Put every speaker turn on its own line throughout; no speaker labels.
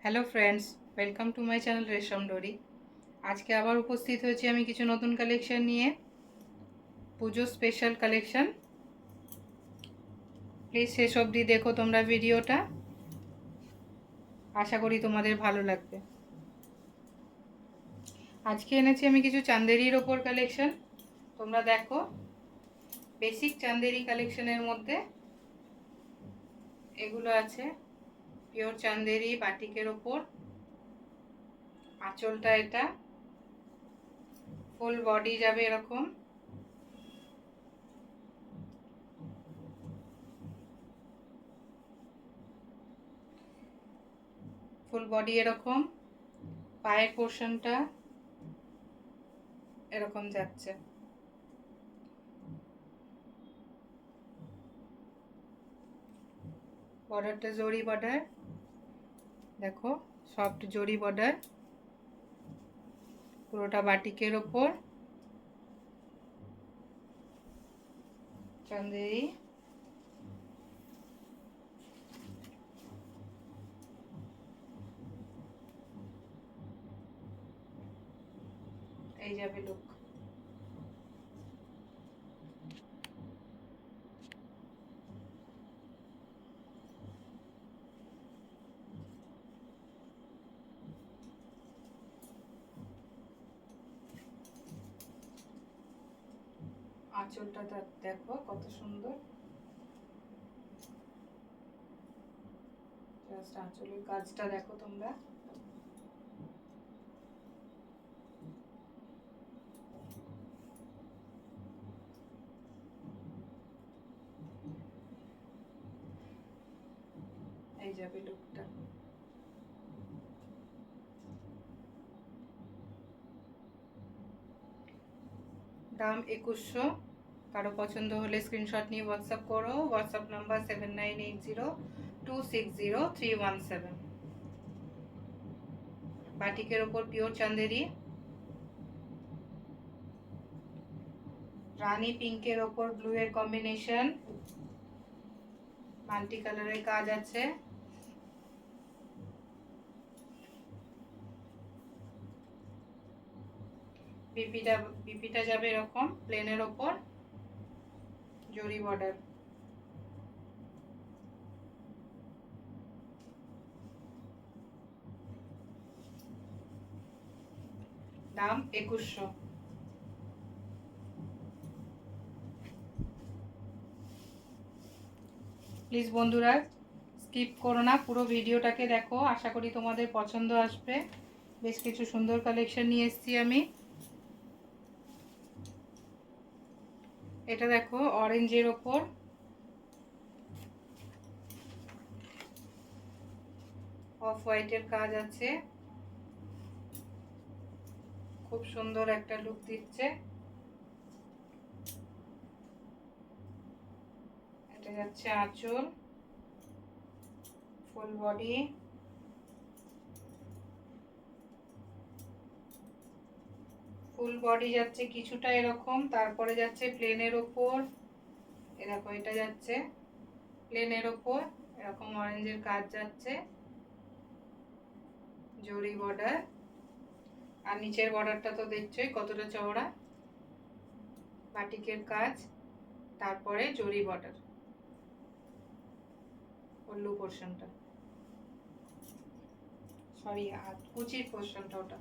Hello friends, welcome to my channel রেশম ডোরি। আজকে আবার উপস্থিত হয়েছি আমি কিছু নতুন কালেকশন নিয়ে, পুজো স্পেশাল কালেকশন। প্লিজ শেষ অবধি দেখো তোমরা ভিডিওটা, আশা করি তোমাদের ভালো লাগবে। আজকে এনেছি আমি কিছু চান্দেরির ওপর কালেকশন। তোমরা দেখো, বেসিক চান্দেরি কালেকশনের মধ্যে এগুলো আছে। পিওর চান্দেরি বাটিকের ওপর, আঁচলটা এটা ফুল বডি যাবে এরকম। ফুল বডি এরকম, পায়ের পোর্শনটা এরকম যাচ্ছে। বর্ডারটা জরি বর্ডার, দেখো সফট জরি বর্ডার, পুরোটা বাটিকের ওপর চান্দেরি। এই যাবে লুক। আঁচলটা দেখো কত সুন্দর, জাস্ট আঁচলের কাজটা দেখো তোমরা। এই যাবে লুকটা। দাম 2100। কারো পছন্দ হলে স্ক্রিনশট নিয়ে হোয়াটসঅ্যাপ করো। WhatsApp number 7980260317। বাটিকের ওপর পিওর চান্দেরি, রানী পিঙ্কের ওপর ব্লু এর কম্বিনেশন, মাল্টি কালারের কাজ আছে। বিপিটা যাবে এরকম প্লেনের ওপর জরি বর্ডার। দাম 2100। প্লিজ বন্ধুরা স্কিপ করো না, পুরো ভিডিওটাকে দেখো, আশা করি তোমাদের পছন্দ আসবে। বেশ কিছু সুন্দর কালেকশন নিয়ে এসেছি আমি। এটা দেখো অরেঞ্জের ওপর অফ হোয়াইটের কাজ আছে, খুব সুন্দর একটা লুক দিচ্ছে। এটা যাচ্ছে আঁচল, ফুল বডি, ফুল বডি যাচ্ছে কিছুটা এরকম, তারপরে যাচ্ছে প্লেনের ওপর। এরকম এটা যাচ্ছে প্লেনের ওপর এরকম অরেঞ্জের কাজ যাচ্ছে, জরি বর্ডার। আর নিচের বর্ডারটা তো দেখছোই কতটা চওড়া, বাটিকের কাজ, তারপরে জরি বর্ডার, পল্লু পোর্শনটা, সরি কুচির পোর্শনটা ওটা।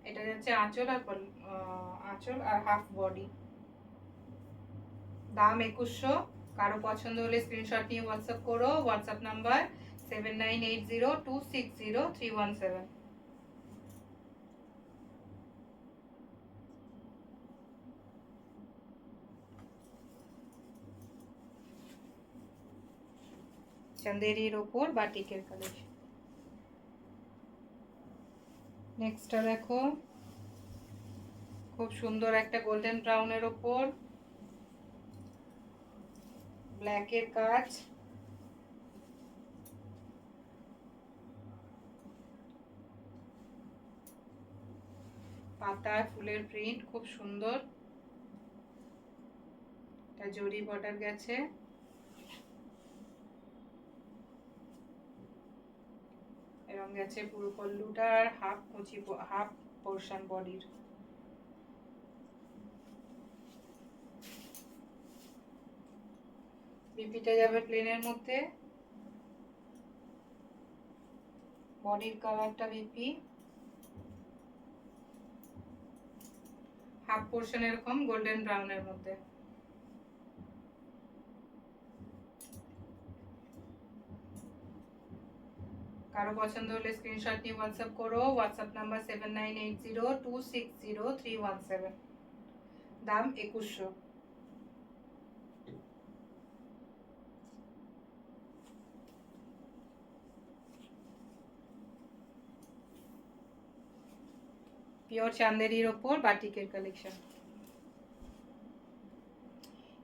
এটা যাচ্ছে আঁচল আর আঁচল আর হাফ বডি। দাম 2100। কারো পছন্দ হলে স্ক্রিনশট নিয়ে হোয়াটসঅ্যাপ করো। WhatsApp number 7980260317। চান্দেরির ওপর বাটিকের কালেকশন। নেক্সটটা দেখো, খুব সুন্দর একটা গোল্ডেন ব্রাউনের ওপর ব্ল্যাকের কাজ, পাতায় ফুলের প্রিন্ট খুব সুন্দর। এটা জরি বর্ডার গেছে, এরকম এরকম গেছে পুরো পল্লুটার হাফ কুচি, হাফ পোর্শন বডির। বিপিটা যাবে প্লেনের মধ্যে, বডির কালারটা বিপি, হাফ পোর্শন এরকম গোল্ডেন ব্রাউনের মধ্যে। কারো পছন্দ হলে স্ক্রিনশট নিয়ে হোয়াটসঅ্যাপ করো। WhatsApp number 7980260317। দাম 2100। পিওর চান্দেরির ওপর বাটিকের কালেকশন।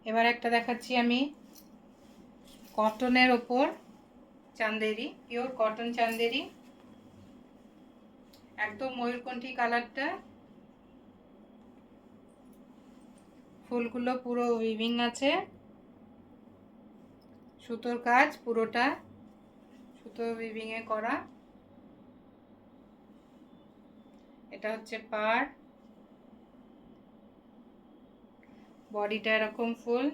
এবার একটা দেখাচ্ছি আমি কটনের ওপর চান্দেরি, পিওর কটন চান্দেরি, একদম ময়ূরকণ্ঠী কালারটা, ফুলগুলো পুরো উইভিং আছে, সুতোর কাজ, পুরোটা সুতো উইভিং এ করা। এটা হচ্ছে পাড়, বডিটা এরকম ফুল।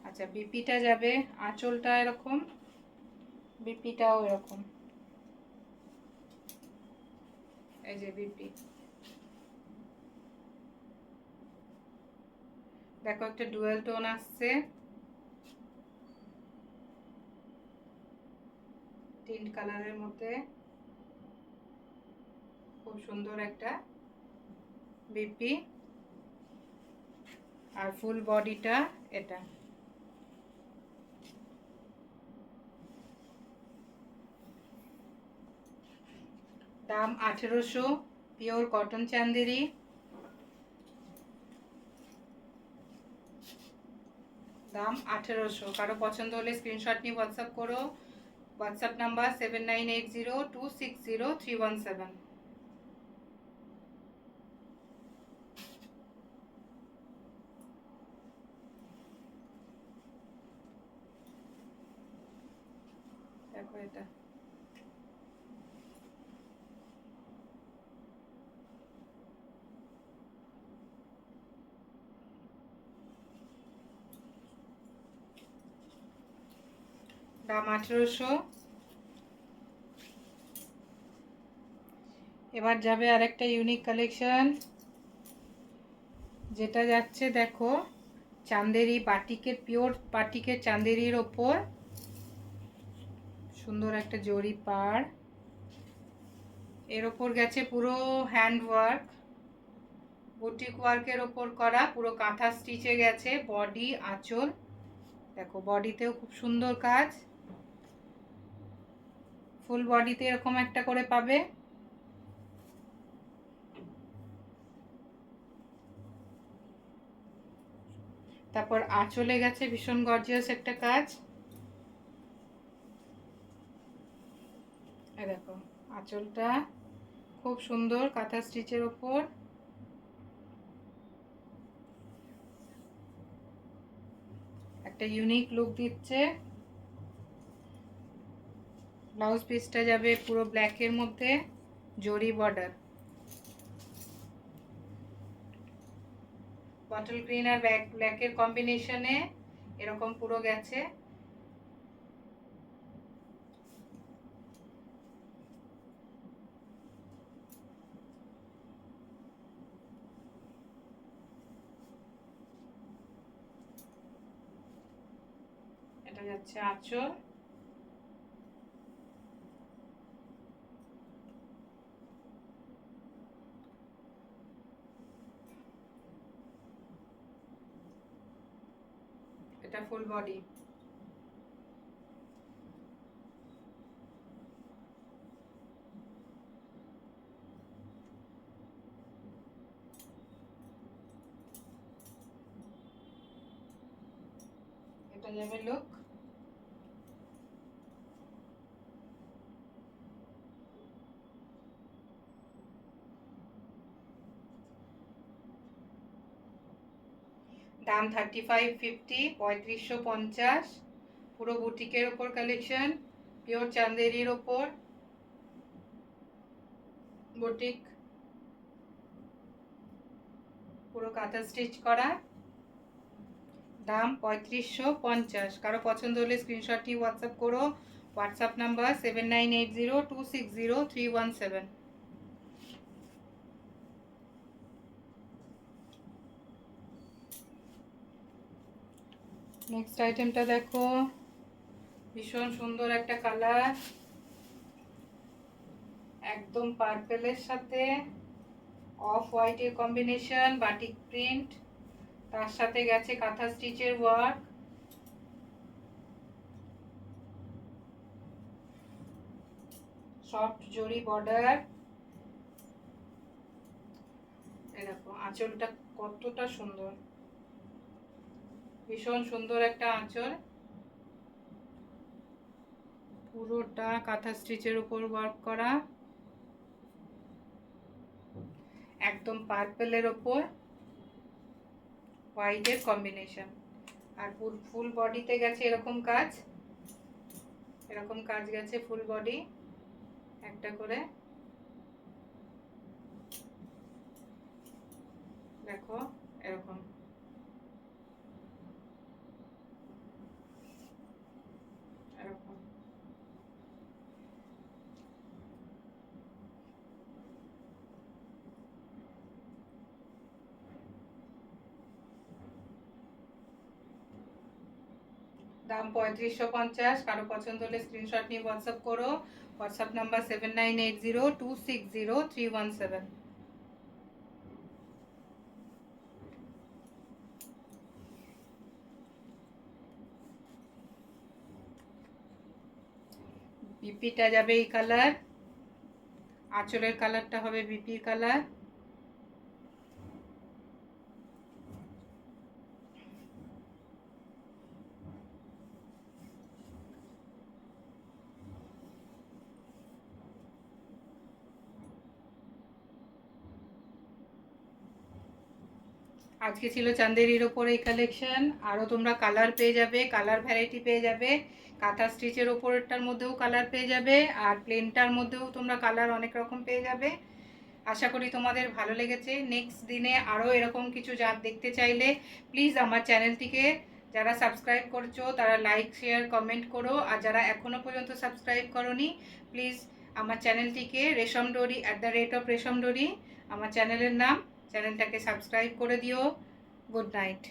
আচ্ছা, বিপিটা যাবে, আঁচলটা এরকম, বিপিটাও এরকম, এই যে বিপি। দেখো একটা ডুয়াল টোন আসছে, টিন্ট কালারের মধ্যে, খুব সুন্দর একটা বিপি। আর ফুল বডিটা এটা। দাম 1800, পিওর কটন চান্দেরি। দাম 1800। কারো পছন্দ হলে স্ক্রিনশট নিয়ে হোয়াটসঅ্যাপ করো। WhatsApp number 7980260317। দেখো এটা, দাম 1800। এবার যাবে আরেকটা ইউনিক কালেকশন, যেটা যাচ্ছে দেখো চান্দেরি বাটিকের, পিওর বাটিকের চান্দেরির ওপর সুন্দর একটা জরি পাড়, এর ওপর গেছে পুরো হ্যান্ড ওয়ার্ক, বুটিক ওয়ার্কের ওপর করা, পুরো কাঁথা স্টিচে গেছে। বডি, আঁচল, দেখো বডিতেও খুব সুন্দর কাজ, ফুল বডিতে এরকম একটা করে পাবে। তারপর আঁচলে গেছে ভীষণ গর্জিয়াস একটা কাজ, এই দেখো আঁচলটা খুব সুন্দর কাঁথা স্টিচের ওপর। একটা ইউনিক লুক দিচ্ছে। ব্লাউজ পিসটা যাবে পুরো ব্ল্যাকের মধ্যে, জরি বর্ডার, বটল গ্রিন আর ব্ল্যাকের কম্বিনেশনে এরকম পুরো গেছে। এটা যাচ্ছে আঁচল, এটা ফুল বডি। এটা যাবে লুক। দাম 3550, 3550। পুরো বুটিকের ওপর কালেকশন, পিওর চান্দেরির ওপর বুটিক, পুরো কাঁথা স্টিচ করা, দাম 3550। কারো পছন্দ হলে স্ক্রিনশটটি হোয়াটসঅ্যাপ করো। WhatsApp number 7980260317। নেক্সট আইটেমটা দেখো, ভীষণ সুন্দর একটা কালার, একদম পার্পেলের সাথে অফ হোয়াইটের কম্বিনেশন, বাটিক প্রিন্ট, তার সাথে গেছে কাঁথা স্টিচের ওয়ার্ক, সফট জরি বর্ডার। এই দেখো আঁচলটা কতটা সুন্দর, ভীষণ সুন্দর একটা আঁচল, পুরোটা কাঁথা স্টিচের উপর ওয়ার্ক করা, একদম পার্পেলের ওপর হোয়াইটের কম্বিনেশন। আর ফুল বডিতে গেছে এরকম কাজ, এরকম কাজ গেছে ফুল বডি একটা করে, দেখো এরকম। এরকম দাম 3550। কারো পছন্দ হলে স্ক্রিনশট নিয়ে হোয়াটসঅ্যাপ করো। WhatsApp number 7980260317। বিপিটা যাবে এই কালার, আঁচলের কালারটা হবে বিপির কালার, আজকে ছিল চান্দেরির ওপর এই কালেকশন। আরও তোমরা কালার পেয়ে যাবে, কালার ভ্যারাইটি পেয়ে যাবে, কাঁথা স্টিচের ওপরটার মধ্যেও কালার পেয়ে যাবে, আর প্লেনটার মধ্যেও তোমরা কালার অনেক রকম পেয়ে যাবে। আশা করি তোমাদের ভালো লেগেছে। নেক্সট দিনে আরও এরকম কিছু দেখতে চাইলে প্লিজ আমার চ্যানেলটিকে যারা সাবস্ক্রাইব করছো তারা লাইক শেয়ার কমেন্ট করো, আর যারা এখনও পর্যন্ত সাবস্ক্রাইব করোনি প্লিজ আমার চ্যানেলটিকে রেশমডোরি @রেশমডোরি আমার চ্যানেলের নাম, চ্যানেলটাকে সাবস্ক্রাইব করে দিও। Good night.